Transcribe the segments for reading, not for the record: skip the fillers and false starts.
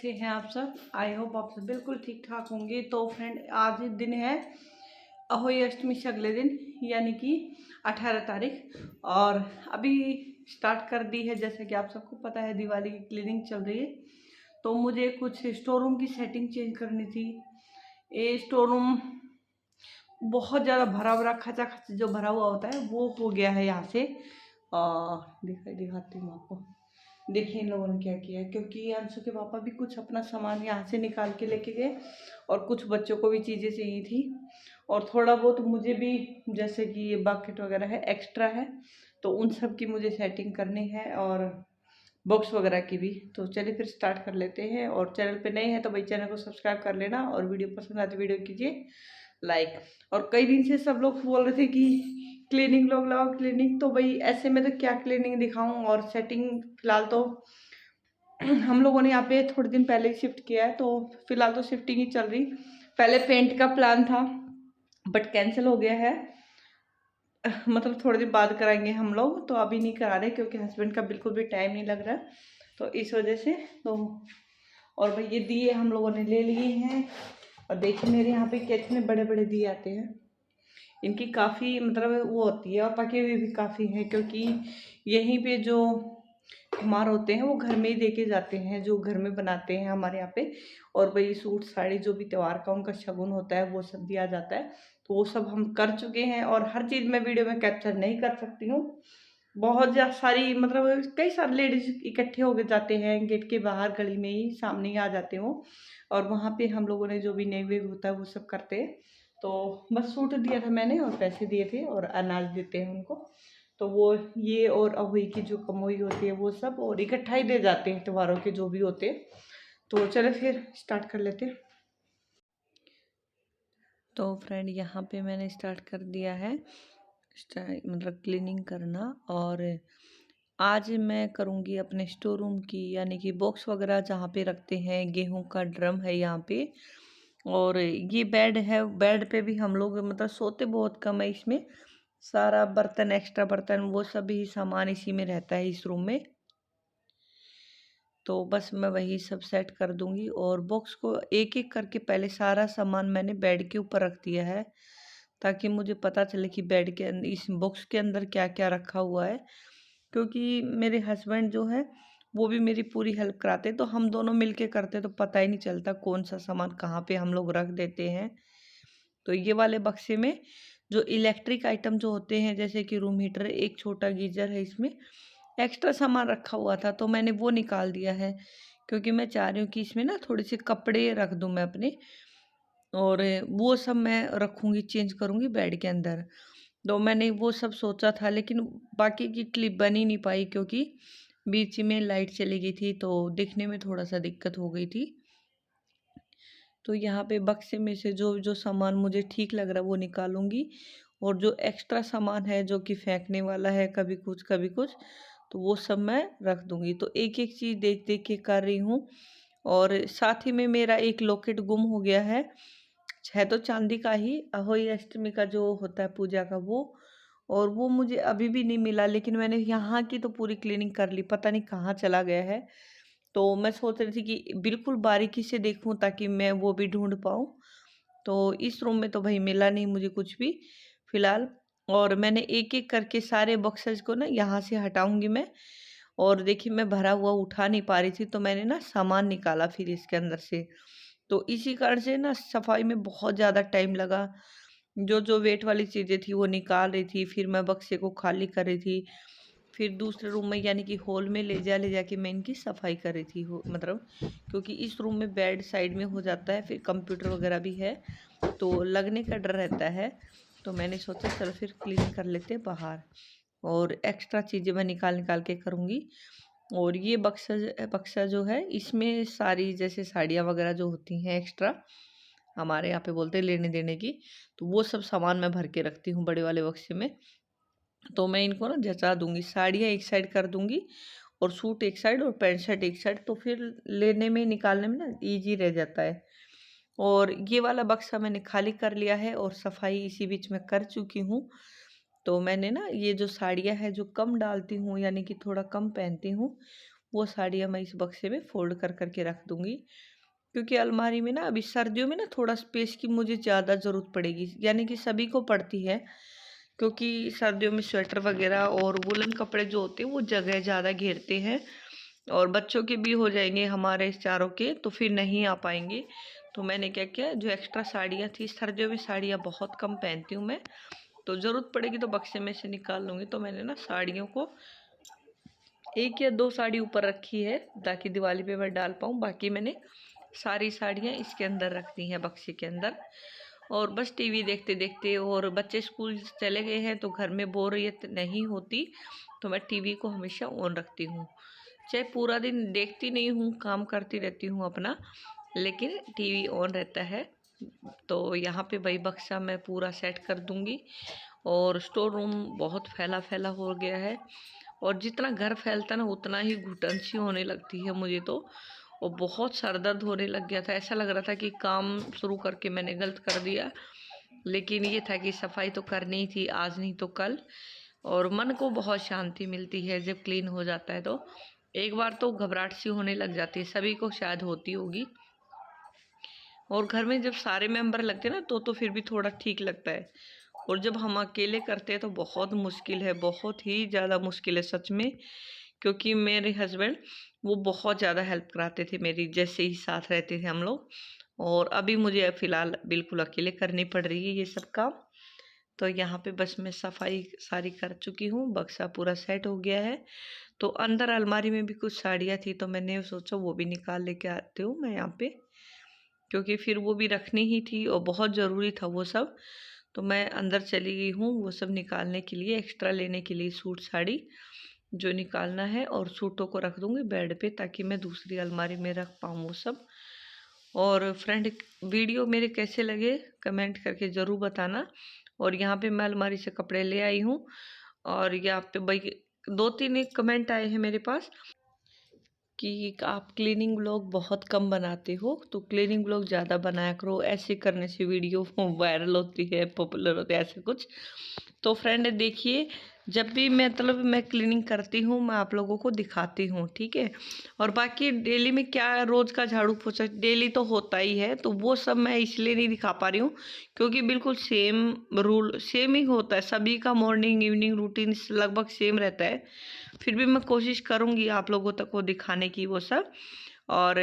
कैसे हैं आप सब। आई होप आप सब बिल्कुल ठीक ठाक होंगे। तो फ्रेंड, आज दिन है अहोई अष्टमी से अगले दिन, यानी कि 18 तारीख। और अभी स्टार्ट कर दी है, जैसे कि आप सबको पता है दिवाली की क्लीनिंग चल रही है। तो मुझे कुछ स्टोर रूम की सेटिंग चेंज करनी थी। ये स्टोर रूम बहुत ज़्यादा भरा भरा खचा खच जो भरा हुआ होता है वो हो गया है यहाँ से। दिखाती हूँ आपको। देखिए इन लोगों ने क्या किया है, क्योंकि अंशु के पापा भी कुछ अपना सामान यहाँ से निकाल के लेके गए और कुछ बच्चों को भी चीज़ें चाहिए थी और थोड़ा बहुत मुझे भी, जैसे कि ये बकेट वगैरह है एक्स्ट्रा है, तो उन सब की मुझे सेटिंग करनी है और बॉक्स वगैरह की भी। तो चलिए फिर स्टार्ट कर लेते हैं। और चैनल पे नए हैं तो भाई चैनल को सब्सक्राइब कर लेना और वीडियो पसंद आती वीडियो कीजिए लाइक। और कई दिन से सब लोग बोल रहे थे कि क्लीनिंग लोग लगाओ क्लीनिंग, तो भाई ऐसे में तो क्या क्लीनिंग दिखाऊं। और सेटिंग फिलहाल तो हम लोगों ने यहाँ पे थोड़े दिन पहले ही शिफ्ट किया है, तो फिलहाल तो शिफ्टिंग ही चल रही। पहले पेंट का प्लान था बट कैंसिल हो गया है, मतलब थोड़े दिन बाद कराएंगे हम लोग, तो अभी नहीं करा रहे क्योंकि हस्बैंड का बिल्कुल भी टाइम नहीं लग रहा, तो इस वजह से। तो और भाई ये दिए हम लोगों ने ले लिए हैं। और देखिए मेरे यहाँ पे कितने बड़े बड़े दिए आते हैं। इनकी काफ़ी मतलब वो होती है और पके हुए भी काफ़ी हैं, क्योंकि यहीं पे जो कुम्हार होते हैं वो घर में ही दे के जाते हैं, जो घर में बनाते हैं हमारे यहाँ पे। और भाई सूट साड़ी जो भी त्यौहार का उनका शगुन होता है वो सब दिया जाता है, तो वो सब हम कर चुके हैं। और हर चीज़ मैं वीडियो में कैप्चर नहीं कर सकती हूँ। बहुत ज़्यादा सारी मतलब कई सारे लेडीज इकट्ठे हो गए जाते हैं गेट के बाहर, गली में ही सामने ही आ जाते हो। और वहाँ पे हम लोगों ने जो भी नैवेद्य होता है वो सब करते हैं। तो बस सूट दिया था मैंने और पैसे दिए थे और अनाज देते हैं उनको। तो वो ये और अहुई की जो कमोई होती है वो सब और इकट्ठा ही दे जाते हैं त्योहारों के जो भी होते हैं। तो चलो फिर स्टार्ट कर लेते हैं। तो फ्रेंड यहाँ पे मैंने स्टार्ट कर दिया है मतलब क्लीनिंग करना। और आज मैं करूँगी अपने स्टोर रूम की, यानी कि बॉक्स वगैरह जहाँ पे रखते हैं, गेहूं का ड्रम है यहाँ पे। और ये बेड है, बेड पे भी हम लोग मतलब सोते बहुत कम है इसमें। सारा बर्तन, एक्स्ट्रा बर्तन, वो सभी सामान इसी में रहता है इस रूम में। तो बस मैं वही सब सेट कर दूंगी। और बॉक्स को एक एक करके पहले सारा सामान मैंने बेड के ऊपर रख दिया है, ताकि मुझे पता चले कि बेड के अंदर इस बॉक्स के अंदर क्या क्या रखा हुआ है। क्योंकि मेरे हस्बैंड जो है वो भी मेरी पूरी हेल्प कराते, तो हम दोनों मिलके करते तो पता ही नहीं चलता कौन सा सामान कहाँ पे हम लोग रख देते हैं। तो ये वाले बक्से में जो इलेक्ट्रिक आइटम जो होते हैं, जैसे कि रूम हीटर, एक छोटा गीजर है, इसमें एक्स्ट्रा सामान रखा हुआ था तो मैंने वो निकाल दिया है। क्योंकि मैं चाह रही हूँ कि इसमें ना थोड़े से कपड़े रख दूँ मैं अपने, और वो सब मैं रखूँगी, चेंज करूँगी बेड के अंदर। तो मैंने वो सब सोचा था, लेकिन बाकी की क्लिप बन ही नहीं पाई क्योंकि बीच में लाइट चली गई थी, तो देखने में थोड़ा सा दिक्कत हो गई थी। तो यहाँ पे बक्से में से जो जो सामान मुझे ठीक लग रहा है वो निकालूंगी, और जो एक्स्ट्रा सामान है जो कि फेंकने वाला है, कभी कुछ कभी कुछ, तो वो सब मैं रख दूंगी। तो एक एक चीज़ देख देख के कर रही हूँ। और साथ ही में मेरा एक लॉकेट गुम हो गया है तो चांदी का ही, अहोई अष्टमी का जो होता है पूजा का वो। और वो मुझे अभी भी नहीं मिला, लेकिन मैंने यहाँ की तो पूरी क्लीनिंग कर ली, पता नहीं कहाँ चला गया है। तो मैं सोच रही थी कि बिल्कुल बारीकी से देखूं ताकि मैं वो भी ढूंढ पाऊँ। तो इस रूम में तो भाई मिला नहीं मुझे कुछ भी फिलहाल। और मैंने एक एक करके सारे बॉक्सेस को ना यहाँ से हटाऊंगी मैं। और देखिए मैं भरा हुआ उठा नहीं पा रही थी, तो मैंने ना सामान निकाला फिर इसके अंदर से। तो इसी कारण से ना सफाई में बहुत ज़्यादा टाइम लगा। जो जो वेट वाली चीज़ें थी वो निकाल रही थी, फिर मैं बक्से को खाली कर रही थी, फिर दूसरे रूम में यानी कि हॉल में ले जाके मैं इनकी सफाई कर रही थी मतलब, क्योंकि इस रूम में बेड साइड में हो जाता है, फिर कंप्यूटर वगैरह भी है तो लगने का डर रहता है। तो मैंने सोचा चलो फिर क्लीन कर लेते हैं बाहर। और एक्स्ट्रा चीज़ें मैं निकाल निकाल के करूँगी। और ये बक्सा बक्सा जो है इसमें सारी जैसे साड़ियाँ वगैरह जो होती हैं एक्स्ट्रा, हमारे यहाँ पे बोलते हैं लेने देने की, तो वो सब सामान मैं भर के रखती हूँ बड़े वाले बक्से में। तो मैं इनको ना जचा दूंगी, साड़ियाँ एक साइड कर दूंगी और सूट एक साइड और पैंट शर्ट एक साइड, तो फिर लेने में निकालने में ना ईजी रह जाता है। और ये वाला बक्सा मैंने खाली कर लिया है और सफाई इसी बीच में कर चुकी हूँ। तो मैंने ना ये जो साड़ियाँ हैं जो कम डालती हूँ, यानी कि थोड़ा कम पहनती हूँ, वो साड़ियाँ मैं इस बक्से में फ़ोल्ड कर कर के रख दूँगी। क्योंकि अलमारी में ना अभी सर्दियों में ना थोड़ा स्पेस की मुझे ज़्यादा ज़रूरत पड़ेगी, यानी कि सभी को पड़ती है। क्योंकि सर्दियों में स्वेटर वगैरह और वूलन कपड़े जो होते हैं वो जगह ज़्यादा घेरते हैं, और बच्चों के भी हो जाएंगे हमारे चारों के, तो फिर नहीं आ पाएंगे। तो मैंने क्या किया, जो एक्स्ट्रा साड़ियाँ थी, सर्दियों में साड़ियाँ बहुत कम पहनती हूँ मैं, तो ज़रूरत पड़ेगी तो बक्से में से निकाल लूँगी। तो मैंने ना साड़ियों को एक या दो साड़ी ऊपर रखी है ताकि दिवाली पे मैं डाल पाऊँ, बाकी मैंने सारी साड़ियाँ इसके अंदर रख दी हैं बक्से के अंदर। और बस टीवी देखते देखते, और बच्चे स्कूल चले गए हैं तो घर में बोरियत नहीं होती, तो मैं टीवी को हमेशा ऑन रखती हूँ। चाहे पूरा दिन देखती नहीं हूँ, काम करती रहती हूँ अपना, लेकिन टीवी ऑन रहता है। तो यहाँ पे वही बक्सा मैं पूरा सेट कर दूँगी। और स्टोर रूम बहुत फैला फैला हो गया है, और जितना घर फैलता ना उतना ही घुटन सी होने लगती है मुझे तो। और बहुत सर दर्द होने लग गया था, ऐसा लग रहा था कि काम शुरू करके मैंने गलत कर दिया। लेकिन ये था कि सफाई तो करनी ही थी, आज नहीं तो कल। और मन को बहुत शांति मिलती है जब क्लीन हो जाता है। तो एक बार तो घबराहट सी होने लग जाती है, सभी को शायद होती होगी। और घर में जब सारे मेंबर लगते हैं ना तो फिर भी थोड़ा ठीक लगता है। और जब हम अकेले करते हैं तो बहुत मुश्किल है, बहुत ही ज़्यादा मुश्किल है सच में। क्योंकि मेरे हस्बैंड वो बहुत ज़्यादा हेल्प कराते थे मेरी, जैसे ही साथ रहते थे हम लोग। और अभी मुझे फ़िलहाल बिल्कुल अकेले करनी पड़ रही है ये सब काम। तो यहाँ पे बस मैं सफाई सारी कर चुकी हूँ, बक्सा पूरा सेट हो गया है। तो अंदर अलमारी में भी कुछ साड़ियाँ थी, तो मैंने सोचा वो भी निकाल लेके आती हूँ मैं यहाँ पे, क्योंकि फिर वो भी रखनी ही थी और बहुत ज़रूरी था वो सब। तो मैं अंदर चली गई हूँ वो सब निकालने के लिए, एक्स्ट्रा लेने के लिए सूट साड़ी जो निकालना है, और सूटों को रख दूँगी बेड पे ताकि मैं दूसरी अलमारी में रख पाऊँ वो सब। और फ्रेंड, वीडियो मेरे कैसे लगे कमेंट करके ज़रूर बताना। और यहाँ पे मैं अलमारी से कपड़े ले आई हूँ, और यहाँ पे भाई दो तीन एक कमेंट आए हैं मेरे पास कि आप क्लीनिंग व्लॉग बहुत कम बनाते हो, तो क्लीनिंग व्लॉग ज़्यादा बनाया करो, ऐसे करने से वीडियो वायरल होती है, पॉपुलर होती है, ऐसा कुछ। तो फ्रेंड देखिए, जब भी मतलब मैं क्लीनिंग करती हूँ मैं आप लोगों को दिखाती हूँ, ठीक है। और बाकी डेली में क्या, रोज़ का झाड़ू पोछा डेली तो होता ही है, तो वो सब मैं इसलिए नहीं दिखा पा रही हूँ क्योंकि बिल्कुल सेम रूल सेम ही होता है सभी का, मॉर्निंग इवनिंग रूटीन लगभग सेम रहता है। फिर भी मैं कोशिश करूँगी आप लोगों तक वो दिखाने की वो सब। और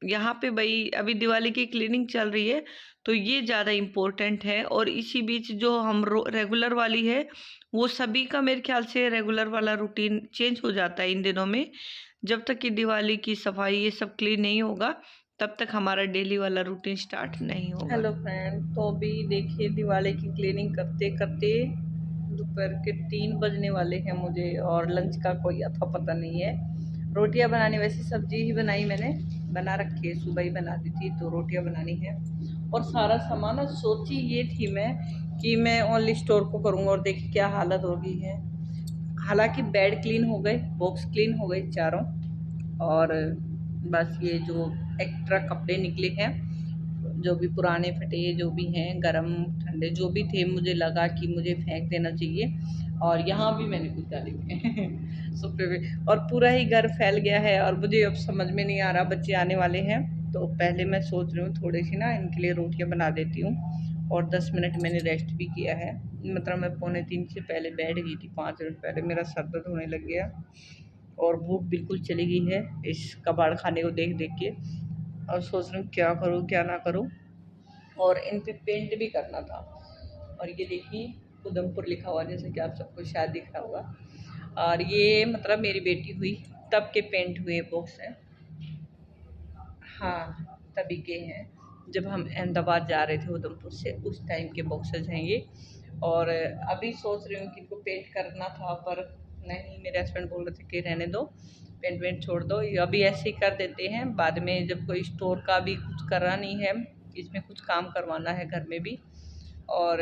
यहाँ पे भाई अभी दिवाली की क्लीनिंग चल रही है, तो ये ज़्यादा इम्पोर्टेंट है। और इसी बीच जो हम रेगुलर वाली है, वो सभी का मेरे ख्याल से रेगुलर वाला रूटीन चेंज हो जाता है इन दिनों में। जब तक कि दिवाली की सफाई ये सब क्लीन नहीं होगा, तब तक हमारा डेली वाला रूटीन स्टार्ट नहीं होगा। हेलो फ्रेंड, तो अभी देखिए दिवाली की क्लीनिंग करते करते दोपहर के 3 बजने वाले हैं मुझे, और लंच का कोई अता पता नहीं है। रोटियां बनानी, वैसे सब्जी ही बनाई, मैंने बना रखी है, सुबह ही बना दी थी, तो रोटियां बनानी है। और सारा सामान ना, सोची ये थी मैं कि मैं ओनली स्टोर को करूँगा, और देखिए क्या हालत हो गई है। हालांकि बेड क्लीन हो गए, बॉक्स क्लीन हो गए चारों, और बस ये जो एक्स्ट्रा कपड़े निकले हैं, जो भी पुराने फटे जो भी हैं, गरम ठंडे जो भी थे, मुझे लगा कि मुझे फेंक देना चाहिए। और यहाँ भी मैंने कुछ डाले हुए हैं सोफे पे, और पूरा ही घर फैल गया है। और मुझे अब समझ में नहीं आ रहा, बच्चे आने वाले हैं, तो पहले मैं सोच रही हूँ थोड़ी सी ना इनके लिए रोटियाँ बना देती हूँ। और 10 मिनट मैंने रेस्ट भी किया है, मतलब मैं 2:45 से पहले बैठ गई थी, 5 मिनट पहले मेरा सर दर्द होने लग गया। और भूख बिल्कुल चली गई है इस कबाड़ खाने को देख देख के। और सोच रही हूँ क्या करूँ क्या ना करूँ। और इन पे पेंट भी करना था। और ये देखिए उधमपुर लिखा हुआ, जैसे कि आप सबको शायद दिख रहा होगा। और ये मतलब मेरी बेटी हुई तब के पेंट हुए बॉक्स हैं, हाँ तभी के हैं, जब हम अहमदाबाद जा रहे थे उधमपुर से, उस टाइम के बॉक्सेस हैं ये। और अभी सोच रही हूँ कि इनको पेंट करना था, पर नहीं, मेरे हस्बैंड बोल रहे थे कि रहने दो, पेंट वेंट छोड़ दो, ये अभी ऐसे ही कर देते हैं, बाद में जब कोई स्टोर का भी कुछ करना नहीं है, इसमें कुछ काम करवाना है घर में भी। और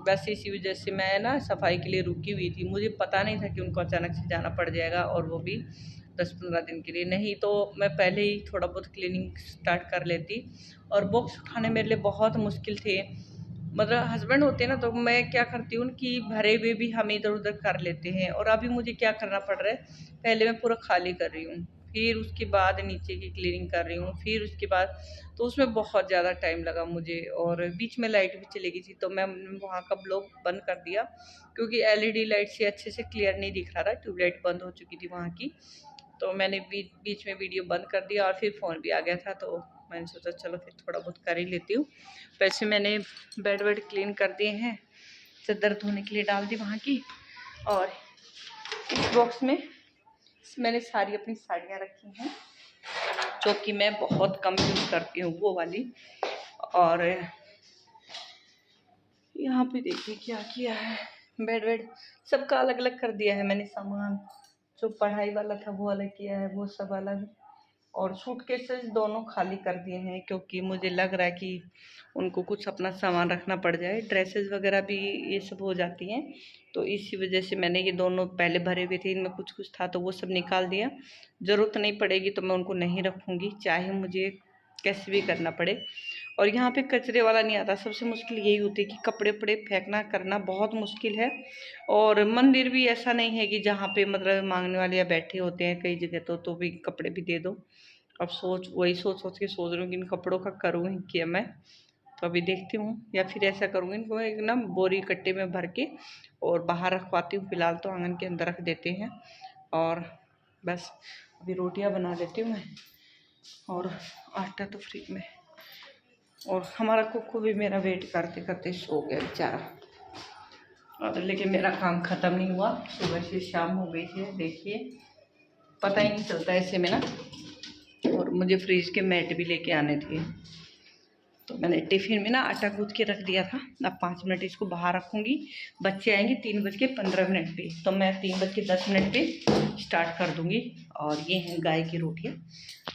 बस इसी वजह से मैं ना सफाई के लिए रुकी हुई थी, मुझे पता नहीं था कि उनको अचानक से जाना पड़ जाएगा, और वो भी 10-15 दिन के लिए। नहीं तो मैं पहले ही थोड़ा बहुत क्लीनिंग स्टार्ट कर लेती। और बॉक्स उठाने मेरे लिए बहुत मुश्किल थे, मतलब हस्बैंड होते हैं ना, तो मैं क्या करती हूँ कि भरे हुए भी हम इधर उधर कर लेते हैं। और अभी मुझे क्या करना पड़ रहा है, पहले मैं पूरा खाली कर रही हूँ, फिर उसके बाद नीचे की क्लीनिंग कर रही हूँ, फिर उसके बाद तो उसमें बहुत ज़्यादा टाइम लगा मुझे। और बीच में लाइट भी चली गई थी, तो मैं वहाँ का ब्लॉग बंद कर दिया, क्योंकि एलईडी लाइट से अच्छे से क्लियर नहीं दिख रहा था, ट्यूबलाइट बंद हो चुकी थी वहाँ की। तो मैंने बीच में वीडियो बंद कर दिया, और फिर फ़ोन भी आ गया था, तो मैंने सोचा चलो फिर थोड़ा बहुत कर ही लेती हूँ। वैसे मैंने बेड वेड क्लीन कर दिए हैं, चादर धोने के लिए डाल दी वहाँ की। और इस बॉक्स में मैंने सारी अपनी साड़ियाँ रखी हैं, जो कि मैं बहुत कम यूज़ करती हूँ, वो वाली। और यहाँ पे देखिए क्या किया है, बेड वेड सबका अलग अलग कर दिया है मैंने सामान। जो पढ़ाई वाला था वो अलग किया है, वो सब अलग। और सूटकेसेस दोनों खाली कर दिए हैं, क्योंकि मुझे लग रहा है कि उनको कुछ अपना सामान रखना पड़ जाए। ड्रेसेस वगैरह भी ये सब हो जाती हैं, तो इसी वजह से मैंने ये दोनों पहले भरे हुए थे, इनमें कुछ कुछ था तो वो सब निकाल दिया। ज़रूरत नहीं पड़ेगी तो मैं उनको नहीं रखूँगी, चाहे मुझे कैसे भी करना पड़े। और यहाँ पे कचरे वाला नहीं आता। सबसे मुश्किल यही होती है कि कपड़े वपड़े फेंकना करना बहुत मुश्किल है। और मंदिर भी ऐसा नहीं है कि जहाँ पे मतलब मांगने वाले या बैठे होते हैं कई जगह, तो भी कपड़े भी दे दो। अब वही सोच सोच के सोच रही हूँ कि इन कपड़ों का करूँ ही क्या मैं। तो अभी देखती हूँ, या फिर ऐसा करूँगी, इनको एक ना बोरी कट्टे में भर के और बाहर रखवाती हूँ। फिलहाल तो आंगन के अंदर रख देते हैं। और बस अभी रोटियाँ बना देती हूँ मैं, और आटा तो फ्रिज में। और हमारा कुक्कू भी मेरा वेट करते करते सो गया बेचारा। और लेकिन मेरा काम ख़त्म नहीं हुआ, सुबह से शाम हो गई है, देखिए पता ही नहीं चलता ऐसे में ना। और मुझे फ्रिज के मैट भी लेके आने थे, तो मैंने टिफ़िन में ना आटा गूँथ के रख दिया था। अब 5 मिनट इसको बाहर रखूँगी, बच्चे आएंगे 3:15 पे, तो मैं 3:10 पे स्टार्ट कर दूँगी। और ये हैं गाय की रोटियाँ।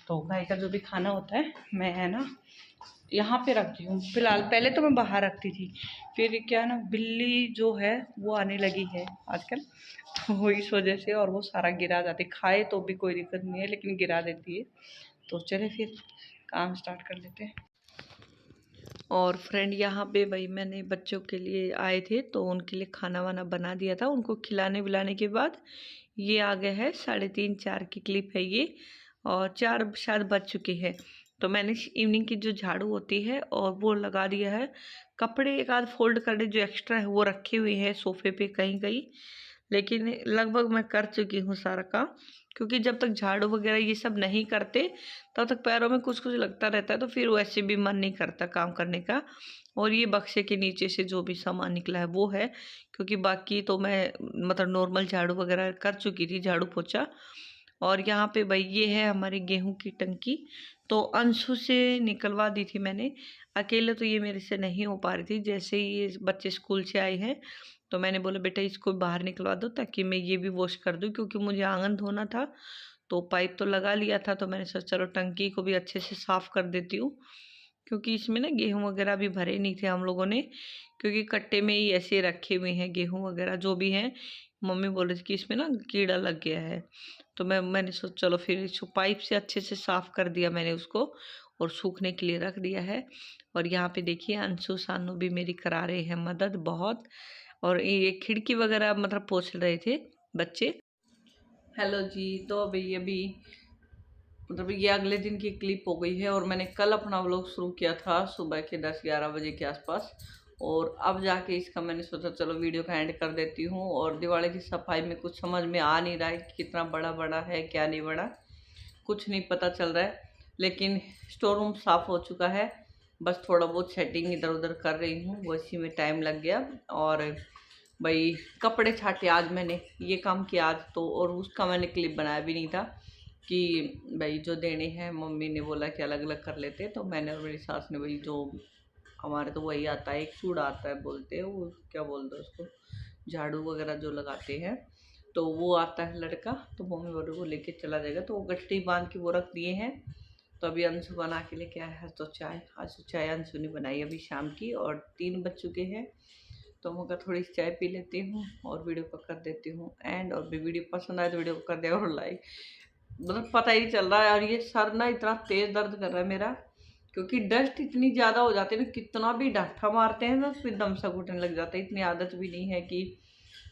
तो गाय का जो भी खाना होता है मैं है ना यहाँ पे रखती हूँ फिलहाल। पहले तो मैं बाहर रखती थी, फिर क्या ना बिल्ली जो है वो आने लगी है आजकल, तो इस वजह से। और वो सारा गिरा जाती, खाए तो भी कोई दिक्कत नहीं है, लेकिन गिरा देती है। तो चले फिर काम स्टार्ट कर लेते हैं। और फ्रेंड यहाँ पे भाई मैंने बच्चों के लिए आए थे, तो उनके लिए खाना वाना बना दिया था। उनको खिलाने विलाने के बाद ये आ गए हैं 3:30-4 की क्लिप है ये, और 4 शायद बज चुके हैं। तो मैंने इवनिंग की जो झाड़ू होती है और वो लगा दिया है। कपड़े एक आध फोल्ड करने जो एक्स्ट्रा है वो रखे हुए हैं सोफे पे कहीं कहीं, लेकिन लगभग मैं कर चुकी हूँ सारा काम। क्योंकि जब तक झाड़ू वगैरह ये सब नहीं करते तब तक पैरों में कुछ कुछ लगता रहता है, तो फिर वैसे भी मन नहीं करता काम करने का। और ये बक्से के नीचे से जो भी सामान निकला है वो है, क्योंकि बाकी तो मैं मतलब नॉर्मल झाड़ू वगैरह कर चुकी थी, झाड़ू पोछा। और यहाँ पे भाई ये है हमारी गेहूं की टंकी, तो अंशु से निकलवा दी थी मैंने। अकेले तो ये मेरे से नहीं हो पा रही थी। जैसे ही ये बच्चे स्कूल से आए हैं, तो मैंने बोला बेटा इसको बाहर निकलवा दो, ताकि मैं ये भी वॉश कर दूँ, क्योंकि मुझे आंगन धोना था। तो पाइप तो लगा लिया था, तो मैंने सोचा चलो टंकी को भी अच्छे से साफ़ कर देती हूँ, क्योंकि इसमें ना गेहूँ वगैरह भी भरे नहीं थे हम लोगों ने, क्योंकि कट्टे में ही ऐसे रखे हुए हैं गेहूँ वगैरह जो भी हैं। मम्मी बोल रही थी कि इसमें ना कीड़ा लग गया है, तो मैंने सोचा चलो फिर इसको पाइप से अच्छे से साफ़ कर दिया मैंने उसको, और सूखने के लिए रख दिया है। और यहाँ पे देखिए अंशु सानू भी मेरी करा रहे हैं मदद बहुत। और ये खिड़की वगैरह मतलब पोंछ रहे थे बच्चे। हेलो जी, तो अभी मतलब ये अगले दिन की क्लिप हो गई है। और मैंने कल अपना व्लॉग शुरू किया था सुबह के 10-11 बजे के आसपास, और अब जाके इसका मैंने सोचा चलो वीडियो का एंड कर देती हूँ। और दिवाली की सफाई में कुछ समझ में आ नहीं रहा है कि कितना बड़ा बड़ा है क्या नहीं बड़ा, कुछ नहीं पता चल रहा है। लेकिन स्टोर रूम साफ़ हो चुका है, बस थोड़ा बहुत सेटिंग इधर उधर कर रही हूँ, वो इसी में टाइम लग गया। और भाई कपड़े छाटे आज मैंने ये काम किया आज तो, और उसका मैंने क्लिप बनाया भी नहीं था कि भाई जो देने हैं मम्मी ने बोला कि अलग अलग कर लेते, तो मैंने और मेरी सास ने वही जो हमारे तो वही आता है, एक चूड़ा आता है बोलते हैं, वो क्या बोलते हैं उसको, झाड़ू वगैरह जो लगाते हैं, तो वो आता है लड़का, तो मम्मी बोले वो लेके चला जाएगा, तो वो गठरी बांध के वो रख दिए हैं। तो अभी अंशु बना के लेके आया है तो चाय, आज तो चाय अंशु ने बनाई अभी शाम की, और 3 बज चुके हैं। तो मैं कहा थोड़ी सी चाय पी लेती हूँ और वीडियो को कर देती हूँ एंड। और भी वीडियो पसंद आए तो वीडियो को कर दिया और लाइक। मतलब पता ही नहीं चल रहा है। और ये सर ना इतना तेज़ दर्द कर रहा है मेरा, क्योंकि डस्ट इतनी ज़्यादा हो जाती है ना, कितना भी डांठा मारते हैं ना फिर दम सा घुटने लग जाता है। इतनी आदत भी नहीं है कि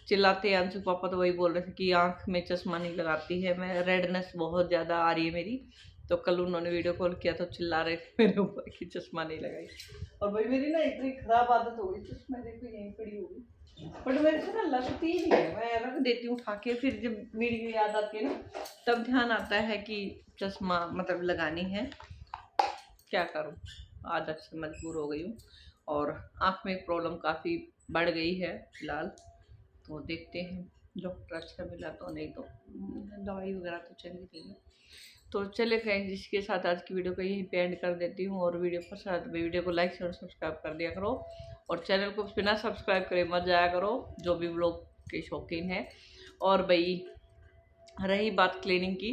चिल्लाते हैं। अंशु पापा तो वही बोल रहे थे कि आंख में चश्मा नहीं लगाती है, मैं रेडनेस बहुत ज़्यादा आ रही है मेरी। तो कल उन्होंने वीडियो कॉल किया तो चिल्ला रहे थे मेरे ऊपर कि चश्मा नहीं लगाई। और भाई मेरी ना इतनी खराब आदत हो गई, चश्मा देखो यहीं पड़ी होगी, बट मेरे से ना लगती ही नहीं है। मैं रख देती हूँ उठा के, फिर जब वीडियो याद आती है ना तब ध्यान आता है कि चश्मा मतलब लगानी है। क्या करूँ, आदत से मजबूर हो गई हूँ। और आँख में प्रॉब्लम काफ़ी बढ़ गई है फिलहाल, तो देखते हैं डॉक्टर अच्छा मिला तो, नहीं तो दवाई वगैरह तो चल रही है। तो चले फ्रेंड्स, जिसके साथ आज की वीडियो को यहीं पे एंड कर देती हूँ। और वीडियो पसंद वीडियो को लाइक और सब्सक्राइब कर दिया करो, और चैनल को बिना सब्सक्राइब करे मत जाया करो जो भी व्लॉग के शौकीन है। और भाई रही बात क्लीनिंग की,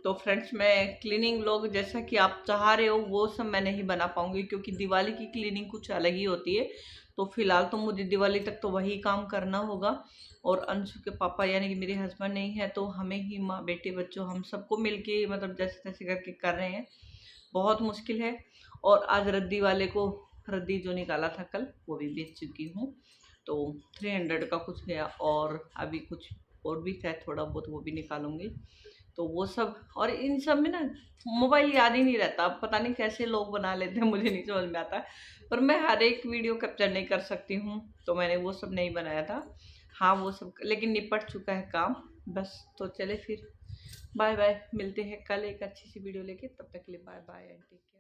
तो फ्रेंड्स मैं क्लीनिंग व्लॉग जैसा कि आप चाह रहे हो वो सब मैं नहीं बना पाऊंगी, क्योंकि दिवाली की क्लीनिंग कुछ अलग ही होती है। तो फिलहाल तो मुझे दिवाली तक तो वही काम करना होगा। और अंशु के पापा यानी कि मेरे हस्बैंड नहीं है, तो हमें ही माँ बेटे बच्चों हम सबको मिलके मतलब जैसे तैसे करके कर रहे हैं। बहुत मुश्किल है। और आज रद्दी वाले को रद्दी जो निकाला था कल वो भी बेच चुकी हूँ। तो 300 का कुछ गया, और अभी कुछ और भी है थोड़ा बहुत, वो भी निकालूंगी। तो वो सब, और इन सब में ना मोबाइल याद ही नहीं रहता, अब पता नहीं कैसे लोग बना लेते हैं, मुझे नहीं समझ में आता। पर मैं हर एक वीडियो कैप्चर नहीं कर सकती हूँ, तो मैंने वो सब नहीं बनाया था। हाँ वो सब लेकिन निपट चुका है काम बस। तो चले फिर, बाय बाय, मिलते हैं कल एक अच्छी सी वीडियो लेके, तब तक के लिए bye bye and take care.